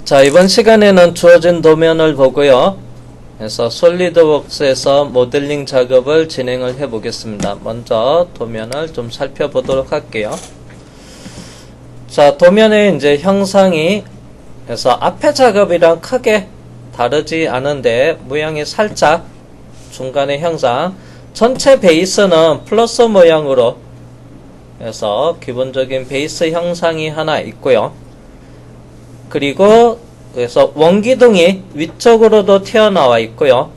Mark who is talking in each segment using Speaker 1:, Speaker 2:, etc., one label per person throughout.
Speaker 1: 자, 이번 시간에는 주어진 도면을 보고요. 그래서 솔리드웍스에서 모델링 작업을 진행을 해 보겠습니다. 먼저 도면을 좀 살펴보도록 할게요. 자, 도면에 이제 형상이 그래서 앞에 작업이랑 크게 다르지 않은데 모양이 살짝 중간의 형상, 전체 베이스는 플러스 모양으로 해서 기본적인 베이스 형상이 하나 있고요. 그리고 그래서 원기둥이 위쪽으로도 튀어나와 있고요.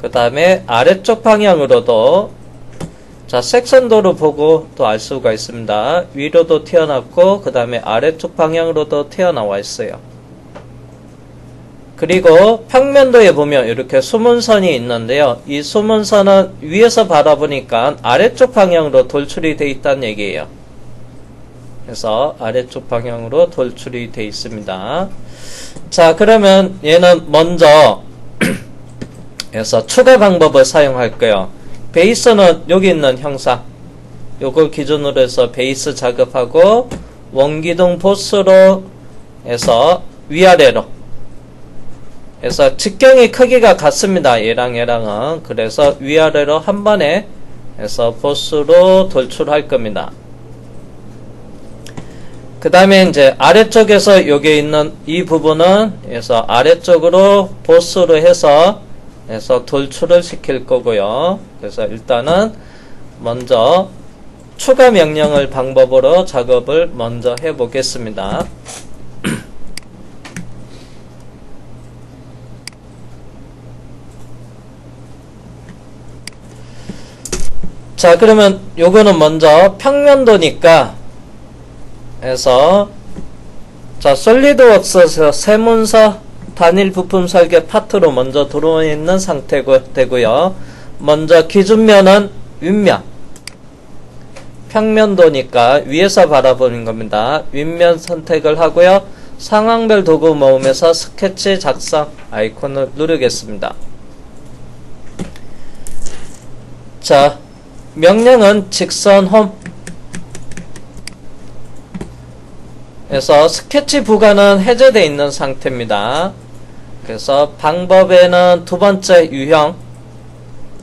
Speaker 1: 그 다음에 아래쪽 방향으로도 자, 섹선도를 보고 또 알 수가 있습니다. 위로도 튀어나왔고 그 다음에 아래쪽 방향으로도 튀어나와 있어요. 그리고 평면도에 보면 이렇게 수문선이 있는데요. 이 수문선은 위에서 바라보니까 아래쪽 방향으로 돌출이 되어 있다는 얘기예요. 그래서 아래쪽 방향으로 돌출이 되어 있습니다. 자, 그러면 얘는 먼저 그래서 추가 방법을 사용할 거예요. 베이스는 여기 있는 형상, 요걸 기준으로 해서 베이스 작업하고 원기둥 보스로 해서 위아래로 해서 직경의 크기가 같습니다. 얘랑은. 그래서 위아래로 한 번에 해서 보스로 돌출할 겁니다. 그 다음에 이제 아래쪽에서 여기 있는 이 부분은 해서 아래쪽으로 보스로 해서 돌출을 시킬 거고요. 그래서 일단은 먼저 추가 명령을 방법으로 작업을 먼저 해 보겠습니다. 자, 그러면 요거는 먼저 평면도니까 해서 자, 솔리드웍스에서 세문서 단일 부품 설계 파트로 먼저 들어와 있는 상태고 되고요. 먼저 기준면은 윗면, 평면도니까 위에서 바라보는 겁니다. 윗면 선택을 하고요. 상황별 도구 모음에서 스케치 작성 아이콘을 누르겠습니다. 자, 명령은 직선 홈. 그래서 스케치 부가는 해제되어 있는 상태입니다. 그래서 방법에는 두 번째 유형,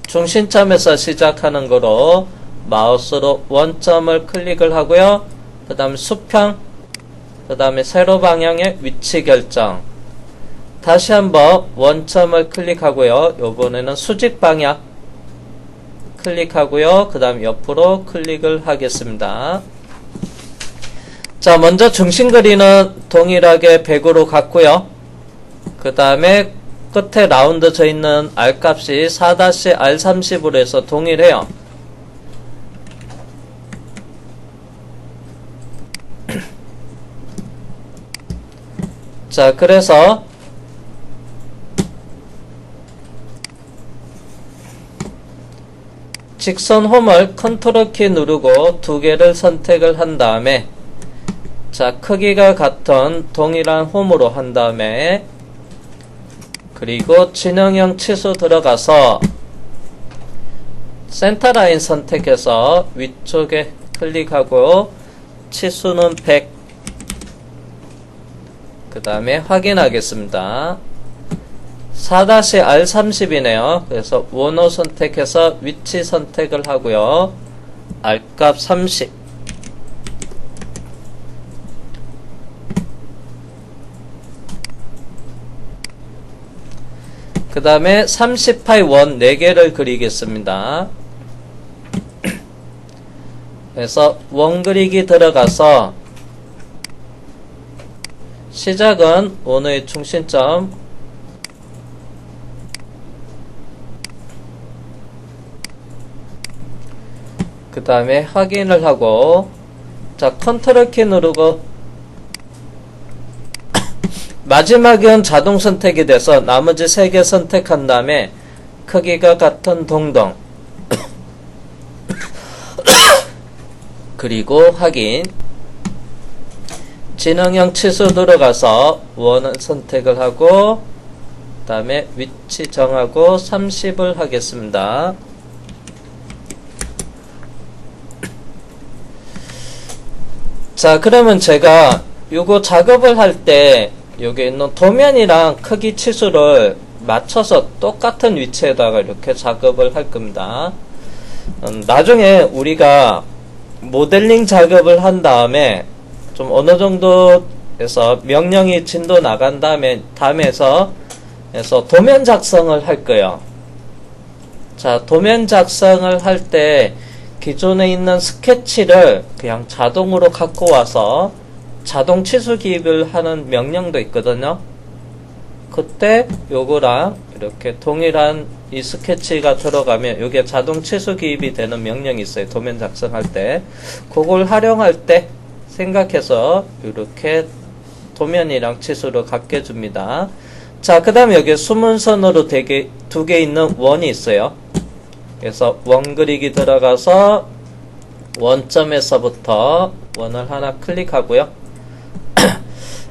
Speaker 1: 중심점에서 시작하는 거로 마우스로 원점을 클릭을 하고요. 그 다음에 수평, 그 다음에 세로 방향의 위치 결정. 다시 한번 원점을 클릭하고요. 요번에는 수직 방향 클릭하고요. 그 다음 옆으로 클릭을 하겠습니다. 자, 먼저 중심 거리는 동일하게 100으로 갔고요. 그 다음에 끝에 라운드 져 있는 R값이 4-R30으로 해서 동일해요. 자, 그래서 직선 홈을 컨트롤 키 누르고 두 개를 선택을 한 다음에 자, 크기가 같은 동일한 홈으로 한 다음에 그리고 진영형 치수 들어가서 센터라인 선택해서 위쪽에 클릭하고 치수는 100. 그 다음에 확인하겠습니다. 4-R30이네요. 그래서 원호 선택해서 위치 선택을 하고요. R값 30. 그 다음에 30파이 원 4개를 그리겠습니다. 그래서 원 그리기 들어가서 시작은 원의 중심점, 그 다음에 확인을 하고 자, 컨트롤 키 누르고 마지막은 자동 선택이 돼서 나머지 3개 선택한 다음에 크기가 같은 동동 그리고 확인. 진영형 치수 들어가서 원을 선택을 하고 그 다음에 위치 정하고 30을 하겠습니다. 자, 그러면 제가 요거 작업을 할 때 여기 있는 도면이랑 크기 치수를 맞춰서 똑같은 위치에다가 이렇게 작업을 할 겁니다. 나중에 우리가 모델링 작업을 한 다음에 좀 어느 정도에서 명령이 진도 나간 다음에서 도면 작성을 할 거예요. 자, 도면 작성을 할 때 기존에 있는 스케치를 그냥 자동으로 갖고 와서 자동 치수 기입을 하는 명령도 있거든요. 그때 요거랑 이렇게 동일한 이 스케치가 들어가면 요게 자동 치수 기입이 되는 명령이 있어요. 도면 작성할 때. 그걸 활용할 때 생각해서 이렇게 도면이랑 치수를 갖게 줍니다. 자, 그 다음에 여기 수문선으로 두 개 있는 원이 있어요. 그래서 원 그리기 들어가서 원점에서부터 원을 하나 클릭하고요.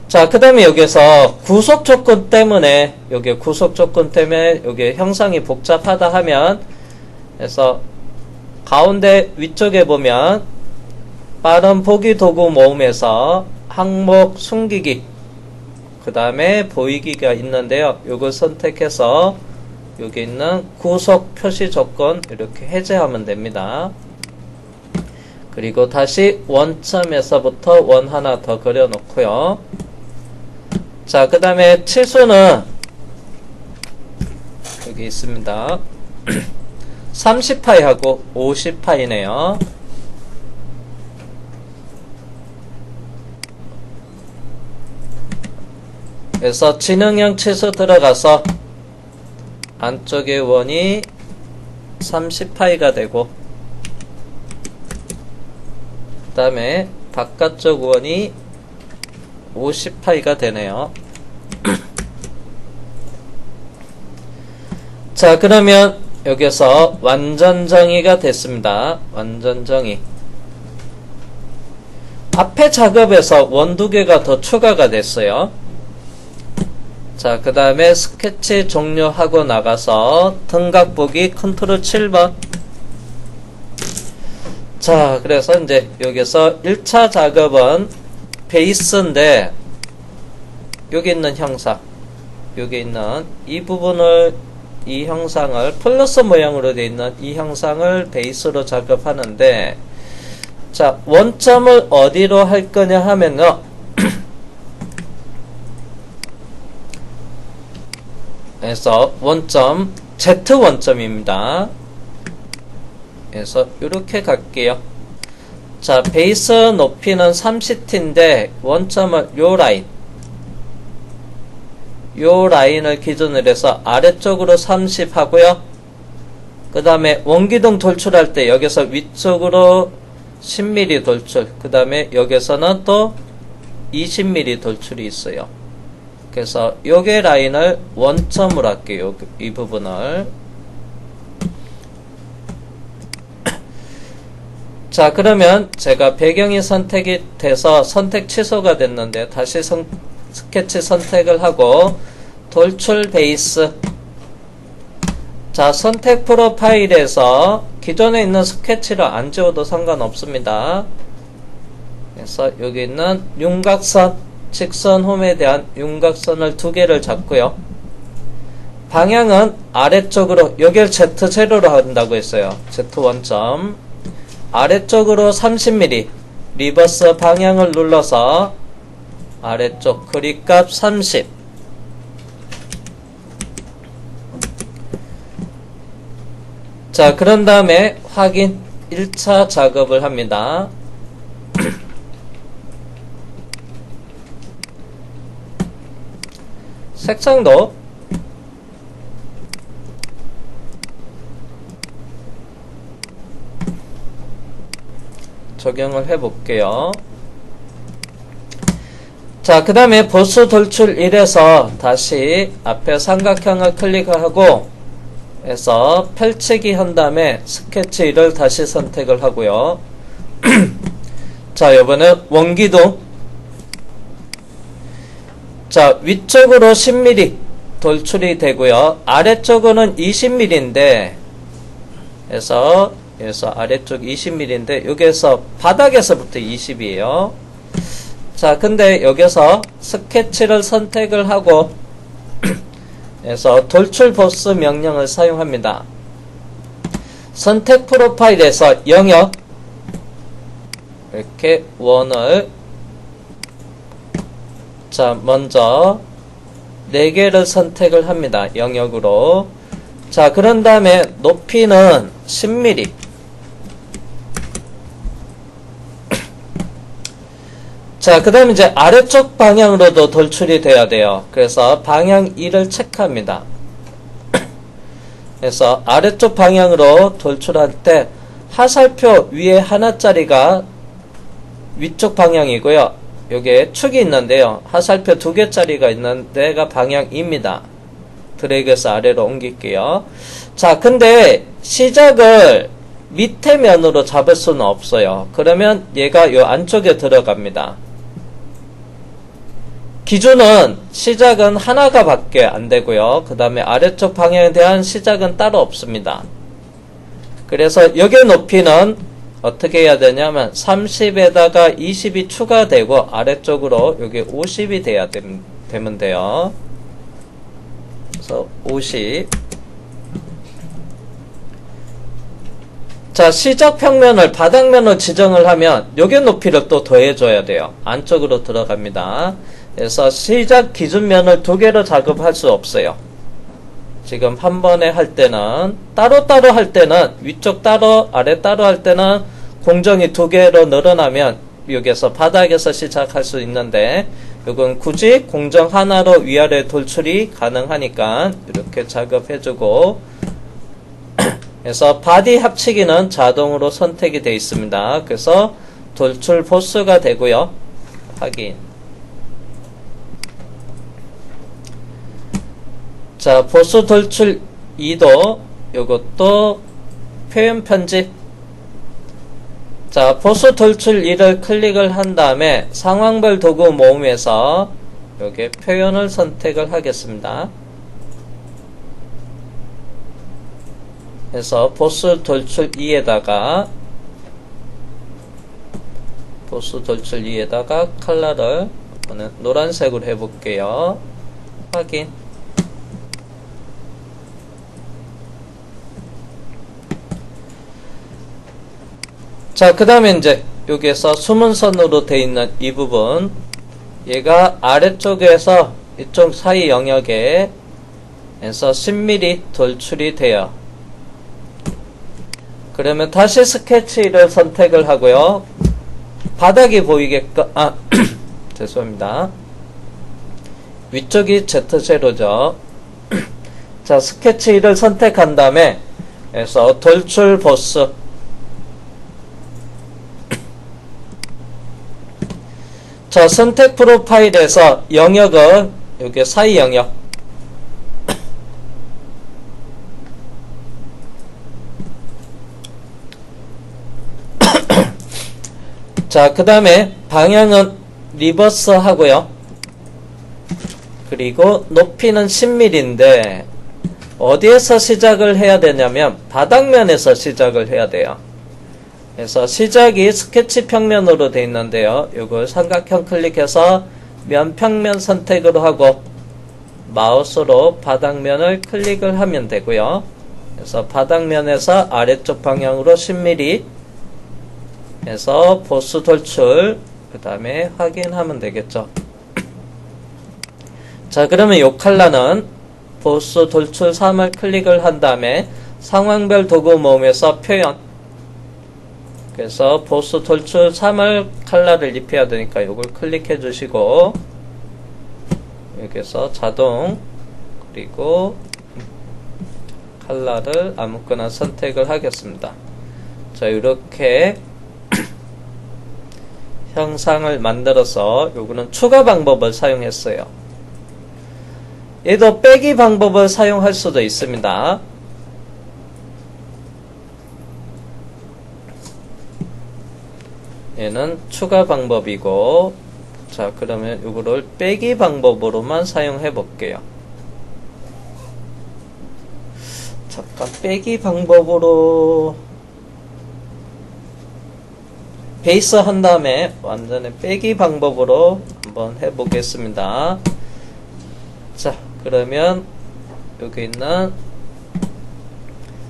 Speaker 1: 자, 그 다음에 여기서 구속 조건 때문에 여기 형상이 복잡하다 하면 그래서 가운데 위쪽에 보면 빠른 보기 도구 모음에서 항목 숨기기 그 다음에 보이기가 있는데요. 요걸 선택해서 여기 있는 구속 표시 조건 이렇게 해제하면 됩니다. 그리고 다시 원점에서부터 원 하나 더 그려 놓고요. 자, 그 다음에 치수는 여기 있습니다. 30파이하고 50파이네요. 그래서 진행형 치수 들어가서 안쪽의 원이 30파이가 되고 그 다음에 바깥쪽 원이 50파이가 되네요. 자, 그러면 여기서 완전 정의가 됐습니다. 완전 정의. 앞에 작업에서 원 두 개가 더 추가가 됐어요. 자, 그 다음에 스케치 종료하고 나가서 등각 보기 컨트롤 7번. 자, 그래서 이제 여기서 1차 작업은 베이스인데 여기 있는 형상, 여기 있는 이 부분을 이 형상을 플러스 모양으로 되어 있는 이 형상을 베이스로 작업하는데 자, 원점을 어디로 할 거냐 하면요. 그래서 원점 Z 원점입니다. 그래서 이렇게 갈게요. 자, 베이스 높이는 30t인데 원점을 요 라인을 기준으로 해서 아래쪽으로 30 하고요. 그 다음에 원기둥 돌출할 때 여기서 위쪽으로 10mm 돌출, 그 다음에 여기서는 또 20mm 돌출이 있어요. 그래서 요게 라인을 원점으로 할게요. 이 부분을. 자, 그러면 제가 배경이 선택이 돼서 선택 취소가 됐는데 다시 스케치 선택을 하고 돌출 베이스. 자, 선택 프로파일에서 기존에 있는 스케치를 안 지워도 상관없습니다. 그래서 여기 있는 윤곽선, 직선 홈에 대한 윤곽선을 두 개를 잡고요. 방향은 아래쪽으로, 여기를 Z0로 한다고 했어요. Z 원점. 아래쪽으로 30mm, 리버스 방향을 눌러서 아래쪽 그립값 30. 자, 그런 다음에 확인 1차 작업을 합니다. 색상도 적용을 해 볼게요. 자, 그 다음에 보스 돌출 1에서 다시 앞에 삼각형을 클릭하고 해서 펼치기 한 다음에 스케치 1을 다시 선택을 하고요. 자, 이번에 원기둥. 자, 위쪽으로 10mm 돌출이 되고요. 아래쪽으로는 20mm인데 그래서 아래쪽 20mm인데 여기에서 바닥에서부터 20이에요. 자, 근데 여기서 스케치를 선택을 하고 그래서 돌출 보스 명령을 사용합니다. 선택 프로파일에서 영역 이렇게 원을 자 먼저 4개를 선택을 합니다. 영역으로. 자, 그런 다음에 높이는 10mm. 자, 그 다음에 이제 아래쪽 방향으로도 돌출이 돼야 돼요. 그래서 방향 2를 체크합니다. 그래서 아래쪽 방향으로 돌출할 때 하살표 위에 하나짜리가 위쪽 방향이고요. 여기에 축이 있는데요. 하살표 2개짜리가 있는 데가 방향 2입니다. 드래그해서 아래로 옮길게요. 자, 근데 시작을 밑에 면으로 잡을 수는 없어요. 그러면 얘가 요 안쪽에 들어갑니다. 기준은 시작은 하나가 밖에 안 되고요. 그 다음에 아래쪽 방향에 대한 시작은 따로 없습니다. 그래서 여기의 높이는 어떻게 해야 되냐면 30에다가 20이 추가되고 아래쪽으로 여기 50이 돼야 되면 돼요. 그래서 50. 자, 시작 평면을 바닥면으로 지정을 하면 여기 높이를 또 더해줘야 돼요. 안쪽으로 들어갑니다. 그래서 시작 기준면을 2개로 작업할 수 없어요. 지금 한 번에 할 때는 따로따로 할 때는 위쪽 따로 아래 따로 할 때는 공정이 2개로 늘어나면 여기서 바닥에서 시작할 수 있는데 이건 굳이 공정 하나로 위아래 돌출이 가능하니까 이렇게 작업해주고 그래서 바디 합치기는 자동으로 선택이 되어 있습니다. 그래서 돌출 보스가 되고요. 확인. 자, 보스 돌출 2도 요것도 표현 편집. 자, 보스 돌출 2를 클릭을 한 다음에 상황별 도구 모음에서 여기 표현을 선택을 하겠습니다. 그래서 보스 돌출 2에다가 컬러를 노란색으로 해볼게요. 확인. 자, 그 다음에 이제 여기에서 숨은 선으로 되어 있는 이 부분, 얘가 아래쪽에서 이쪽 사이 영역에 에서 10mm 돌출이 돼요. 그러면 다시 스케치를 선택을 하고요. 바닥이 보이게끔, 죄송합니다. 위쪽이 Z0죠. 자, 스케치 1을 선택한 다음에 그래서 돌출 보스. 자, 선택 프로파일에서 영역은 여기 사이 영역. 자, 그 다음에 방향은 리버스 하고요. 그리고 높이는 10mm인데 어디에서 시작을 해야 되냐면 바닥면에서 시작을 해야 돼요. 그래서 시작이 스케치 평면으로 되어 있는데요. 이걸 삼각형 클릭해서 면 평면 선택으로 하고 마우스로 바닥면을 클릭을 하면 되고요. 그래서 바닥면에서 아래쪽 방향으로 10mm 해서 보스 돌출 그 다음에 확인하면 되겠죠. 자, 그러면 이 컬러는 보스 돌출 3을 클릭을 한 다음에 상황별 도구 모음에서 표현. 그래서 보스 돌출 3을 컬러를 입혀야 되니까 이걸 클릭해 주시고 여기서 자동 그리고 컬러를 아무거나 선택을 하겠습니다. 자, 이렇게 형상을 만들어서 요거는 추가 방법을 사용했어요. 얘도 빼기 방법을 사용할 수도 있습니다. 얘는 추가 방법이고, 자, 그러면 요거를 빼기 방법으로만 사용해 볼게요. 잠깐 빼기 방법으로 베이스 한 다음에 완전히 빼기 방법으로 한번 해보겠습니다. 자, 그러면 여기 있는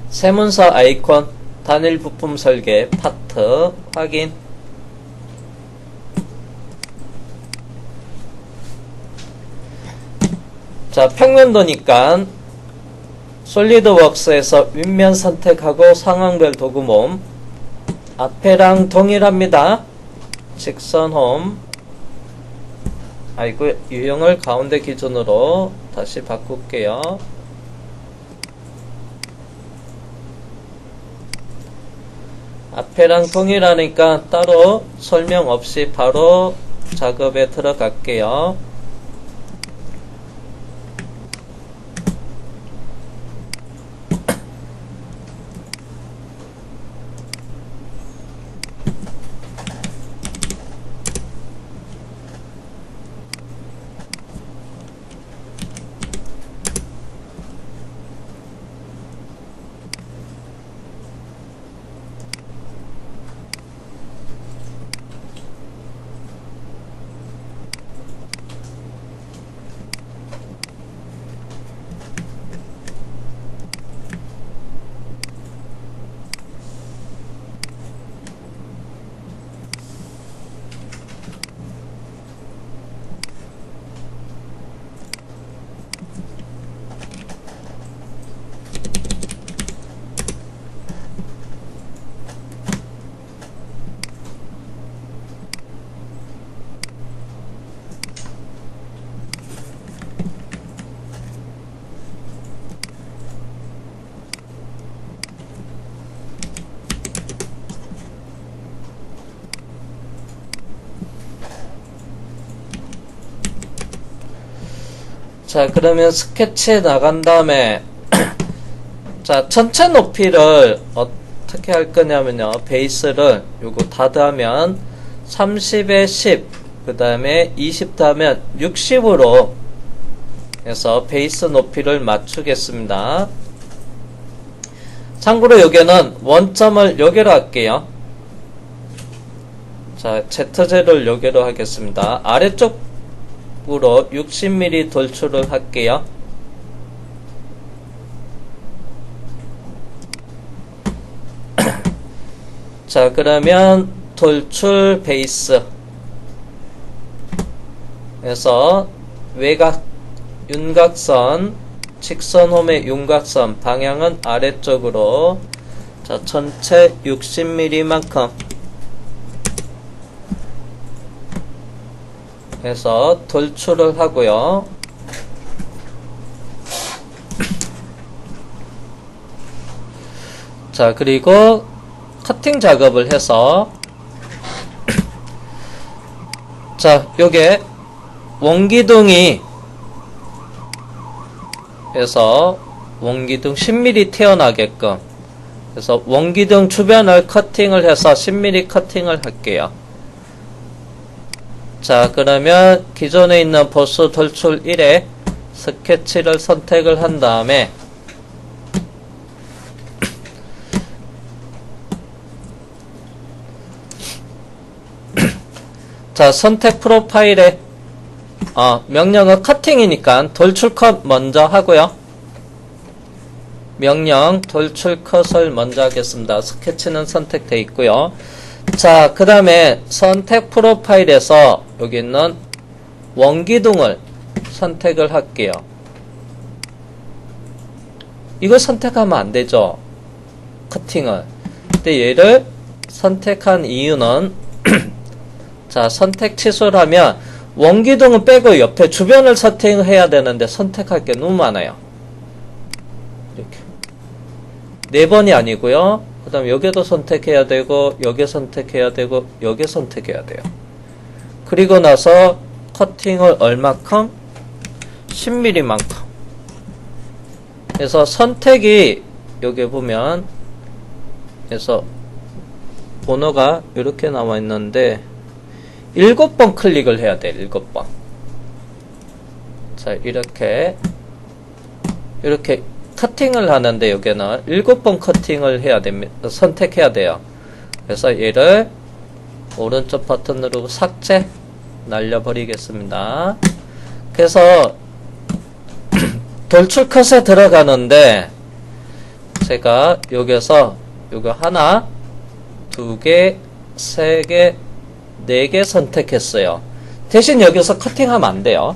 Speaker 1: 세문서 아이콘 단일 부품 설계 파트 확인. 자, 평면도니까 솔리드웍스에서 윗면 선택하고 상황별 도구 몸 앞에랑 동일합니다. 직선홈. 아이고, 유형을 가운데 기준으로 다시 바꿀게요. 앞에랑 동일하니까 따로 설명 없이 바로 작업에 들어갈게요. 자, 그러면 스케치에 나간 다음에 자, 전체 높이를 어떻게 할 거냐면요, 베이스를 요거 다 더하면 30에 10, 그 다음에 20 더하면 60으로 해서 베이스 높이를 맞추겠습니다. 참고로 여기는 원점을 여기로 할게요. 자, ZJ를 여기로 하겠습니다. 아래쪽 으로 60mm 돌출을 할게요. 자, 그러면 돌출 베이스 에서 외곽 윤곽선 직선홈의 윤곽선 방향은 아래쪽으로, 자, 전체 60mm만큼 해서 돌출을 하고요. 자, 그리고 커팅 작업을 해서 자, 요게 원기둥이 해서 원기둥 10mm 튀어나게끔 그래서 원기둥 주변을 커팅을 해서 10mm 커팅을 할게요. 자, 그러면 기존에 있는 보스 돌출 1에 스케치를 선택을 한 다음에 자, 선택 프로파일에 명령은 커팅이니까 돌출 컷 먼저 하고요. 명령 돌출 컷을 먼저 하겠습니다. 스케치는 선택되어 있고요. 자, 그 다음에 선택 프로파일에서 여기 있는 원기둥을 선택을 할게요. 이걸 선택하면 안 되죠, 커팅을. 근데 얘를 선택한 이유는 자, 선택 취소를 하면 원기둥은 빼고 옆에 주변을 선택해야 되는데 선택할 게 너무 많아요. 이렇게 4번이 아니고요. 그 다음 여기도 선택해야 되고 여기 선택해야 되고 여기 선택해야 돼요. 그리고 나서 커팅을 얼마큼? 10mm만큼. 그래서 선택이 여기 보면 그래서 번호가 이렇게 나와 있는데 7번 클릭을 해야 돼. 7번. 자, 이렇게 커팅을 하는데 여기는 7번 커팅을 해야 됩니다. 선택해야 돼요. 그래서 얘를 오른쪽 버튼 누르고 삭제 날려버리겠습니다. 그래서 돌출 컷에 들어가는데 제가 여기서 요거 하나, 두 개, 세 개, 네 개 선택했어요. 대신 여기서 커팅하면 안 돼요.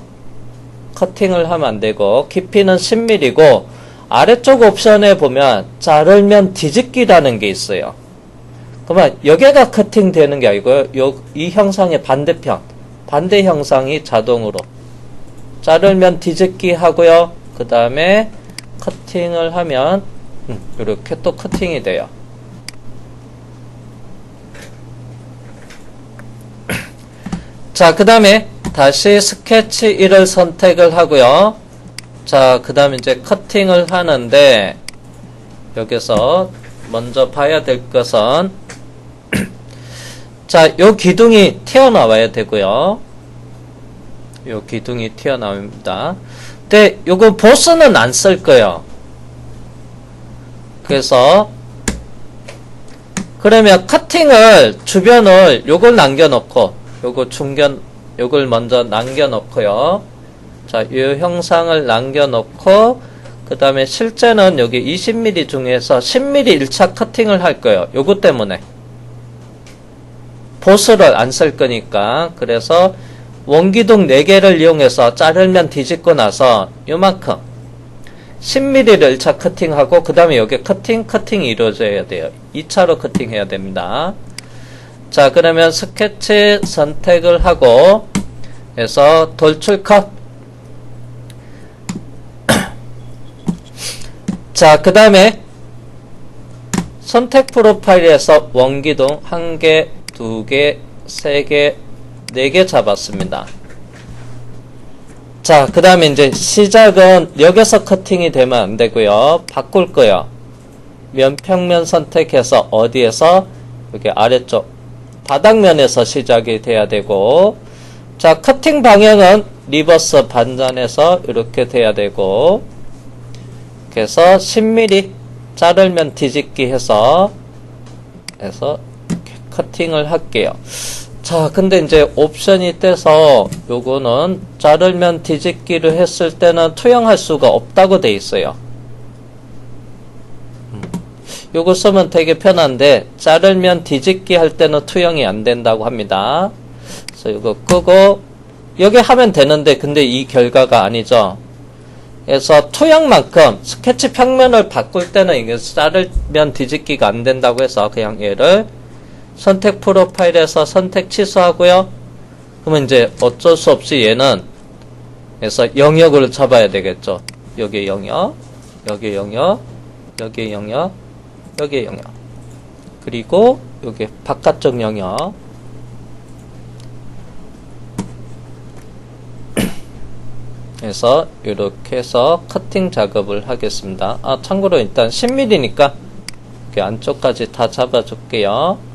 Speaker 1: 커팅을 하면 안 되고 깊이는 10mm고 아래쪽 옵션에 보면 자르면 뒤집기라는 게 있어요. 그러면 여기가 커팅 되는 게 아니고요. 이 형상의 반대편, 반대 형상이 자동으로 자르면 뒤집기 하고요. 그 다음에 커팅을 하면 이렇게 또 커팅이 돼요. 자, 그 다음에 다시 스케치 1을 선택을 하고요. 자, 그 다음에 이제 커팅을 하는데 여기서 먼저 봐야 될 것은 자, 요 기둥이 튀어나와야 되고요. 요 기둥이 튀어나옵니다. 근데 요거 보스는 안 쓸 거예요. 그래서 그러면 커팅을 주변을 요걸 남겨놓고 요거 요걸 먼저 남겨놓고요. 자, 이 형상을 남겨놓고 그 다음에 실제는 여기 20mm 중에서 10mm 1차 커팅을 할 거예요. 요거 때문에 보스를 안 쓸 거니까. 그래서 원기둥 4개를 이용해서 자르면 뒤집고 나서 요만큼 10mm를 1차 커팅하고 그 다음에 여기 커팅이 이루어져야 돼요. 2차로 커팅해야 됩니다. 자, 그러면 스케치 선택을 하고 해서 돌출 컷. 자, 그 다음에 선택 프로파일에서 원기둥 1개, 2개, 3개, 4개 잡았습니다. 자, 그 다음에 이제 시작은 여기서 커팅이 되면 안 되고요. 바꿀 거예요. 면평면 선택해서 어디에서 여기 아래쪽 바닥면에서 시작이 돼야 되고, 자, 커팅 방향은 리버스 반전해서 이렇게 돼야 되고, 그래서 10mm 자르면 뒤집기 해서 이렇게 커팅을 할게요. 자, 근데 이제 옵션이 떼서 요거는 자르면 뒤집기를 했을 때는 투영할 수가 없다고 돼 있어요. 요거 쓰면 되게 편한데 자르면 뒤집기 할 때는 투영이 안 된다고 합니다. 그래서 이거 끄고 여기 하면 되는데 근데 이 결과가 아니죠. 그래서 투영만큼 스케치 평면을 바꿀 때는 이게 자르면 뒤집기가 안 된다고 해서 그냥 얘를 선택 프로파일에서 선택 취소하고요. 그러면 이제 어쩔 수 없이 얘는 그래서 영역을 잡아야 되겠죠. 여기 영역, 여기 영역, 여기 영역, 여기 영역, 그리고 여기 바깥쪽 영역. 그래서 이렇게 해서 커팅 작업을 하겠습니다. 아, 참고로 일단 10mm니까 이렇게 안쪽까지 다 잡아줄게요.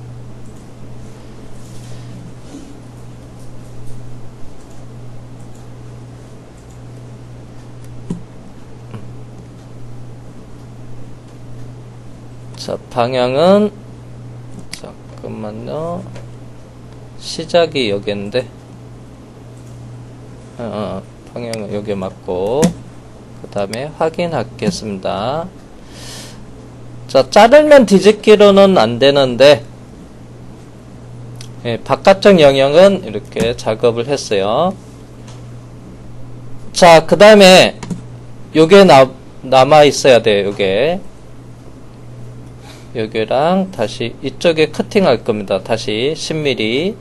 Speaker 1: 자, 방향은 잠깐만요. 시작이 여기인데 방향은 여기 맞고 그 다음에 확인하겠습니다. 자, 자르면 뒤집기로는 안 되는데 바깥쪽 영역은 이렇게 작업을 했어요. 자, 그 다음에 요게 남아 있어야 돼요. 여기랑 다시 이쪽에 커팅할 겁니다. 다시 10mm.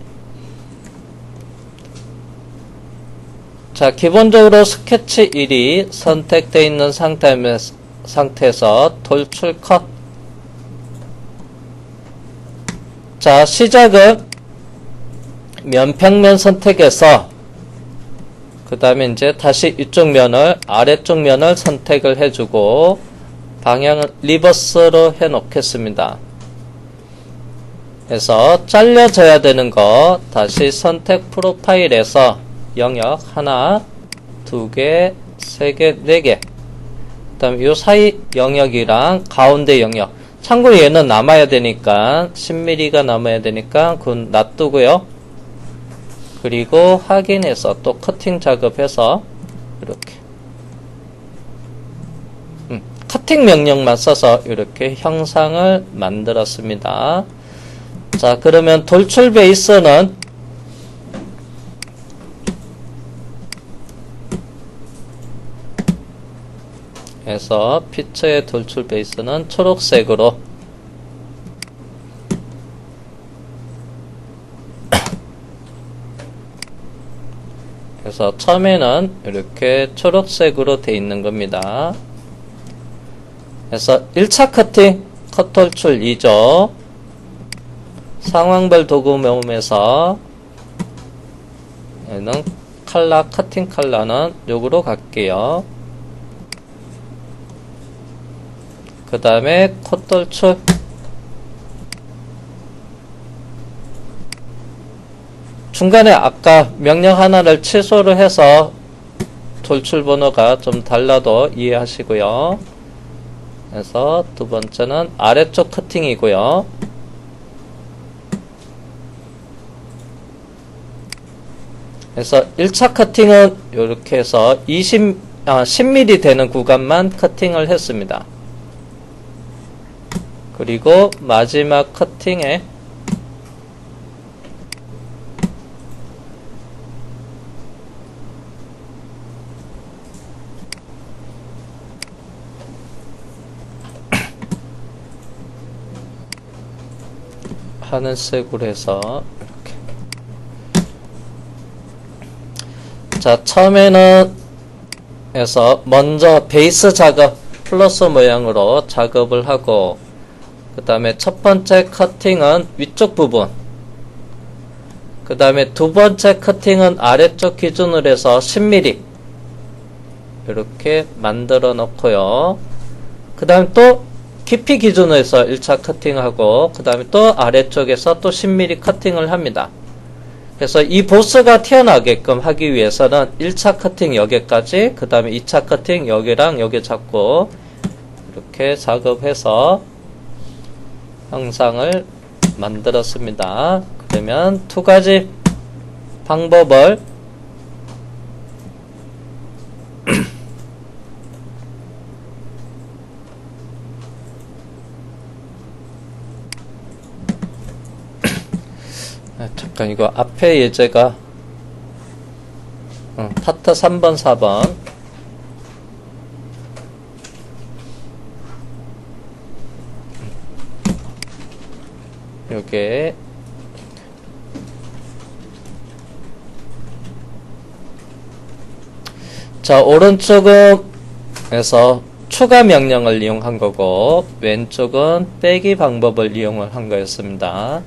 Speaker 1: 자, 기본적으로 스케치 1이 선택되어 있는 상태에서 돌출 컷. 자, 시작은 면평면 선택해서 그 다음에 이제 다시 이쪽 면을 아래쪽 면을 선택을 해주고 방향은 리버스로 해 놓겠습니다. 그래서 잘려져야 되는 거 다시 선택 프로파일에서 영역 하나, 두 개, 세 개, 네 개. 그 다음에 요 사이 영역이랑 가운데 영역. 참고로 얘는 남아야 되니까 10mm가 남아야 되니까 그건 놔두고요. 그리고 확인해서 또 커팅 작업해서 이렇게 커팅 명령만 써서 이렇게 형상을 만들었습니다. 자, 그러면 돌출 베이스는 해서 피처의 돌출 베이스는 초록색으로 그래서 처음에는 이렇게 초록색으로 되어 있는 겁니다. 그래서 1차 커팅 컷 돌출 2죠. 상황별 도구 메모에서 얘는 칼라 커팅 칼라는 요구로 갈게요. 그 다음에 컷 돌출 중간에 아까 명령 하나를 취소를 해서 돌출 번호가 좀 달라도 이해하시고요. 그래서 두 번째는 아래쪽 커팅이고요. 그래서 1차 커팅은 이렇게 해서 10mm 되는 구간만 커팅을 했습니다. 그리고 마지막 커팅에 하늘색으로 해서 이렇게 자 처음에는 해서 먼저 베이스 작업 플러스 모양으로 작업을 하고 그 다음에 첫 번째 커팅은 위쪽 부분 그 다음에 두 번째 커팅은 아래쪽 기준으로 해서 10mm 이렇게 만들어 놓고요. 그 다음에 또 깊이 기준으로 해서 1차 커팅하고 그 다음에 또 아래쪽에서 또 10mm 커팅을 합니다. 그래서 이 보스가 튀어나오게끔 하기 위해서는 1차 커팅 여기까지 그 다음에 2차 커팅 여기랑 여기 잡고 이렇게 작업해서 형상을 만들었습니다. 그러면 두 가지 방법을 잠깐 이거 앞에 예제가 파트 3번 4번 요게 자 오른쪽은 에서 추가 명령을 이용한 거고 왼쪽은 빼기 방법을 이용을 한 거였습니다.